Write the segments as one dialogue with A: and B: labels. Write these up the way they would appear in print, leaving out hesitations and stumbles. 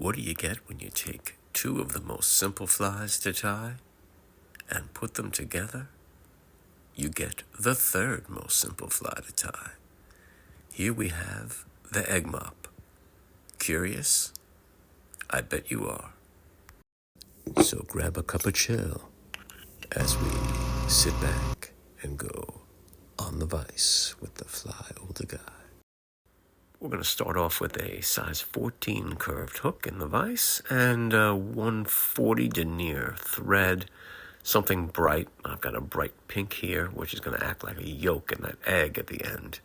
A: What do you get when you take two of the most simple flies to tie and put them together? You get the third most simple fly to tie. Here we have the Egg Mop. Curious? I bet you are. So grab a cup of chill as we sit back and go on the vise with the FlyOlderGuy. We're going to start off with a size 14 curved hook in the vise and 140 denier thread, something bright. I've got a bright pink here, which is going to act like a yolk in that egg at the end.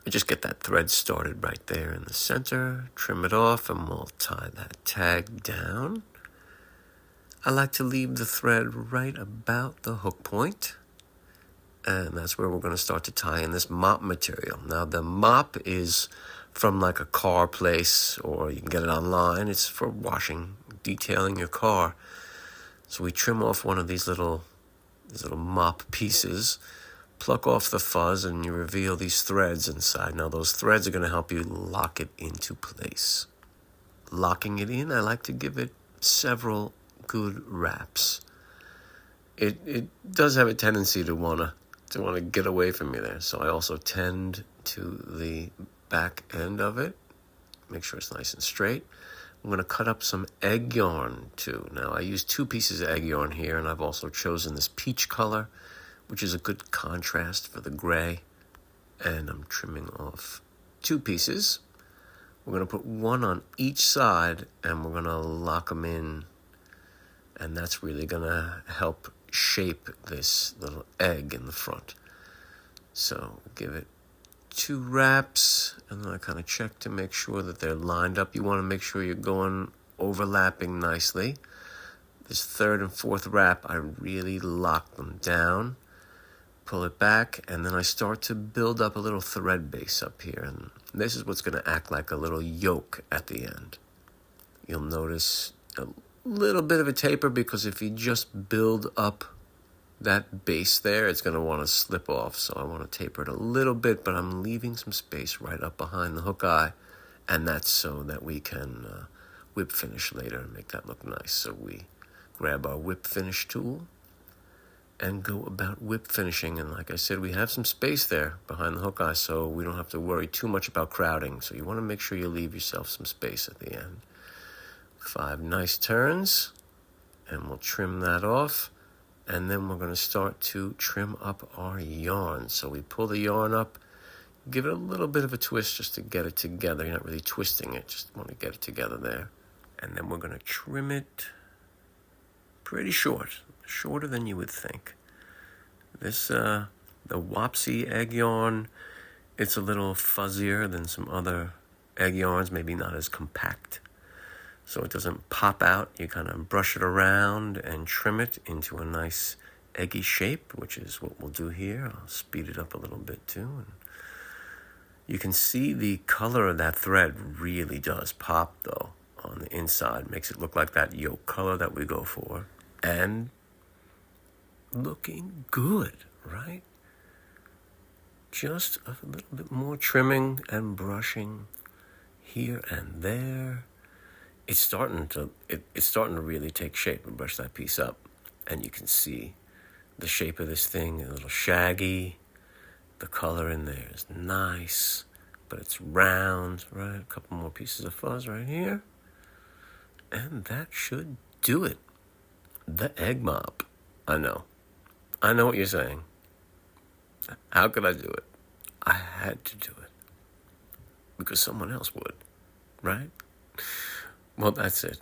A: I just get that thread started right there in the center, trim it off, and we'll tie that tag down. I like to leave the thread right about the hook point, and that's where we're going to start to tie in this mop material. Now, the mop is from like a car place, or you can get it online. It's for washing, detailing your car. So we trim off one of these little mop pieces, pluck off the fuzz, and you reveal these threads inside. Now, those threads are going to help you lock it into place. Locking it in, I like to give it several good wraps. It does have a tendency to want to get away from me there. So I also tend to the back end of it. Make sure it's nice and straight. I'm going to cut up some egg yarn too. Now I use 2 pieces of egg yarn here, and I've also chosen this peach color, which is a good contrast for the gray. And I'm trimming off 2 pieces. We're going to put one on each side, and we're going to lock them in. And that's really going to help shape this little egg in the front. So give it 2 wraps, and then I kind of check to make sure that they're lined up. You want to make sure you're going overlapping nicely. This 3rd and 4th wrap, I really lock them down, pull it back, and then I start to build up a little thread base up here. And this is what's going to act like a little yoke at the end. You'll notice a little bit of a taper, because if you just build up that base there, it's going to want to slip off. So I want to taper it a little bit, but I'm leaving some space right up behind the hook eye, and that's so that we can whip finish later and make that look nice. So we grab our whip finish tool and go about whip finishing. And like I said, we have some space there behind the hook eye, so we don't have to worry too much about crowding. So you want to make sure you leave yourself some space at the end. 5 nice turns, and we'll trim that off. And then we're going to start to trim up our yarn. So we pull the yarn up, give it a little bit of a twist just to get it together. You're not really twisting it, just want to get it together there. And then we're going to trim it pretty short, shorter than you would think. This, the Wapsi egg yarn, it's a little fuzzier than some other egg yarns, maybe not as compact. So it doesn't pop out. You kind of brush it around and trim it into a nice eggy shape, which is what we'll do here. I'll speed it up a little bit too. And you can see the color of that thread really does pop though on the inside. Makes it look like that yolk color that we go for. And looking good, right? Just a little bit more trimming and brushing here and there. It's starting to really take shape. And brush that piece up, and you can see the shape of this thing, a little shaggy. The color in there is nice, but it's round, right? A couple more pieces of fuzz right here. And that should do it. The Egg Mop. I know what you're saying. How could I do it? I had to do it because someone else would, right? Well, that's it.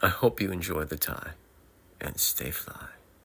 A: I hope you enjoy the tie, and stay fly.